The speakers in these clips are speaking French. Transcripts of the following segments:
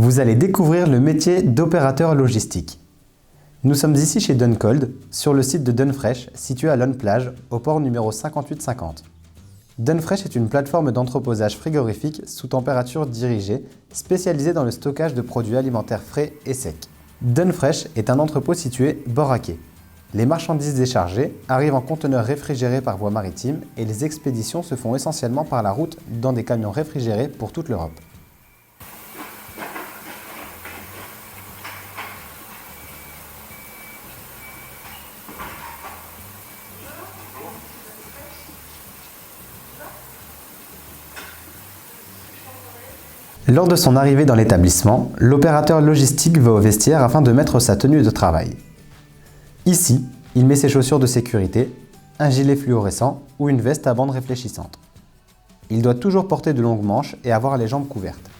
Vous allez découvrir le métier d'opérateur logistique. Nous sommes ici chez Duncold, sur le site de Dunfresh, situé à Lonne Plage, au port numéro 5850. Dunfresh est une plateforme d'entreposage frigorifique sous température dirigée, spécialisée dans le stockage de produits alimentaires frais et secs. Dunfresh est un entrepôt situé bord à quai. Les marchandises déchargées arrivent en conteneurs réfrigérés par voie maritime et les expéditions se font essentiellement par la route dans des camions réfrigérés pour toute l'Europe. Lors de son arrivée dans l'établissement, l'opérateur logistique va au vestiaire afin de mettre sa tenue de travail. Ici, il met ses chaussures de sécurité, un gilet fluorescent ou une veste à bande réfléchissante. Il doit toujours porter de longues manches et avoir les jambes couvertes.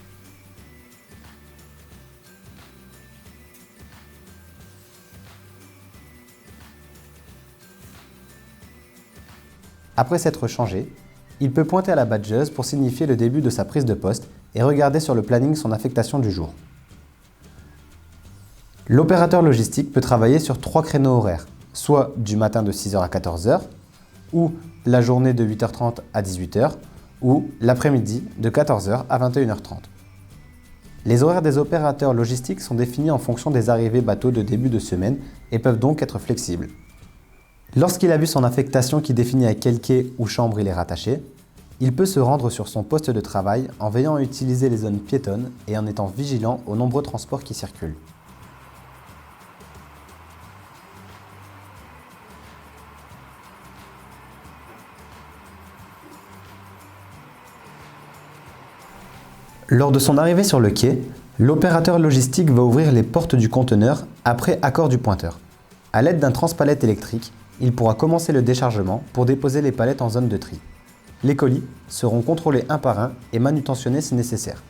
Après s'être changé, il peut pointer à la badgeuse pour signifier le début de sa prise de poste et regarder sur le planning son affectation du jour. L'opérateur logistique peut travailler sur 3 créneaux horaires, soit du matin de 6h à 14h, ou la journée de 8h30 à 18h, ou l'après-midi de 14h à 21h30. Les horaires des opérateurs logistiques sont définis en fonction des arrivées bateaux de début de semaine et peuvent donc être flexibles. Lorsqu'il a vu son affectation qui définit à quel quai ou chambre il est rattaché, il peut se rendre sur son poste de travail en veillant à utiliser les zones piétonnes et en étant vigilant aux nombreux transports qui circulent. Lors de son arrivée sur le quai, l'opérateur logistique va ouvrir les portes du conteneur après accord du pointeur. À l'aide d'un transpalette électrique, il pourra commencer le déchargement pour déposer les palettes en zone de tri. Les colis seront contrôlés un par un et manutentionnés si nécessaire.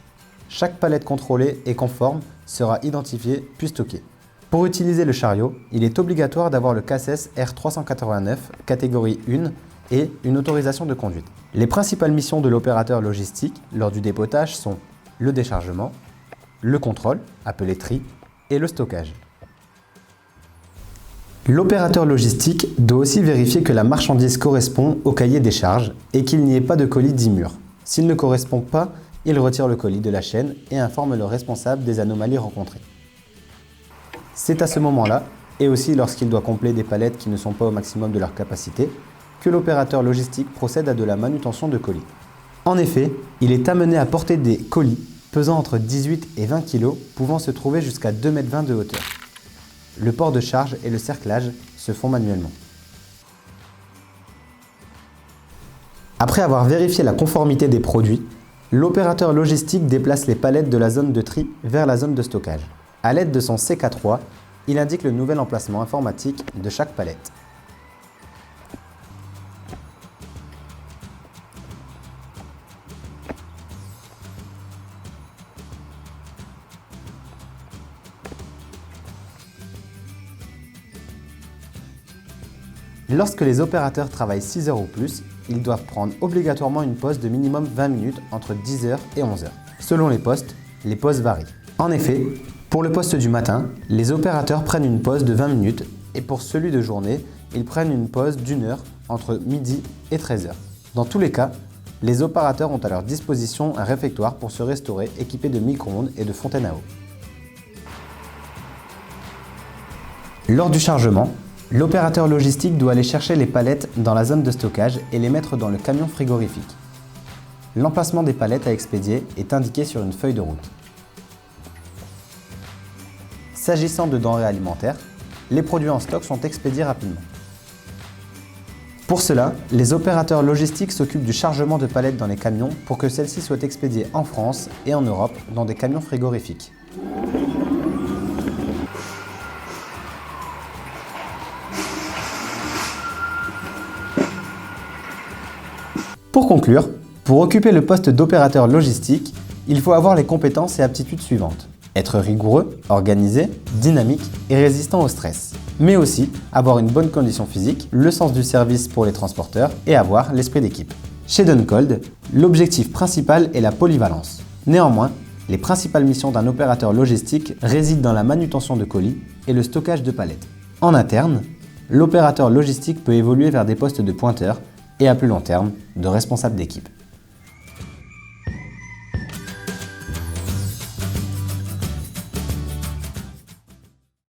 Chaque palette contrôlée et conforme sera identifiée puis stockée. Pour utiliser le chariot, il est obligatoire d'avoir le CACES R389 catégorie 1 et une autorisation de conduite. Les principales missions de l'opérateur logistique lors du dépotage sont le déchargement, le contrôle, appelé tri, et le stockage. L'opérateur logistique doit aussi vérifier que la marchandise correspond au cahier des charges et qu'il n'y ait pas de colis dit mûr. S'il ne correspond pas, il retire le colis de la chaîne et informe le responsable des anomalies rencontrées. C'est à ce moment-là, et aussi lorsqu'il doit combler des palettes qui ne sont pas au maximum de leur capacité, que l'opérateur logistique procède à de la manutention de colis. En effet, il est amené à porter des colis pesant entre 18 et 20 kg, pouvant se trouver jusqu'à 2,20 m de hauteur. Le port de charge et le cerclage se font manuellement. Après avoir vérifié la conformité des produits, l'opérateur logistique déplace les palettes de la zone de tri vers la zone de stockage. À l'aide de son CK3, il indique le nouvel emplacement informatique de chaque palette. Lorsque les opérateurs travaillent 6 heures ou plus, ils doivent prendre obligatoirement une pause de minimum 20 minutes entre 10h et 11h. Selon les postes, les pauses varient. En effet, pour le poste du matin, les opérateurs prennent une pause de 20 minutes et pour celui de journée, ils prennent une pause d'1 heure entre midi et 13h. Dans tous les cas, les opérateurs ont à leur disposition un réfectoire pour se restaurer équipé de micro-ondes et de fontaines à eau. Lors du chargement, l'opérateur logistique doit aller chercher les palettes dans la zone de stockage et les mettre dans le camion frigorifique. L'emplacement des palettes à expédier est indiqué sur une feuille de route. S'agissant de denrées alimentaires, les produits en stock sont expédiés rapidement. Pour cela, les opérateurs logistiques s'occupent du chargement de palettes dans les camions pour que celles-ci soient expédiées en France et en Europe dans des camions frigorifiques. Pour conclure, pour occuper le poste d'opérateur logistique, il faut avoir les compétences et aptitudes suivantes. Être rigoureux, organisé, dynamique et résistant au stress. Mais aussi avoir une bonne condition physique, le sens du service pour les transporteurs et avoir l'esprit d'équipe. Chez Duncold, l'objectif principal est la polyvalence. Néanmoins, Les principales missions d'un opérateur logistique résident dans la manutention de colis et le stockage de palettes. En interne, l'opérateur logistique peut évoluer vers des postes de pointeur et à plus long terme, de responsable d'équipe.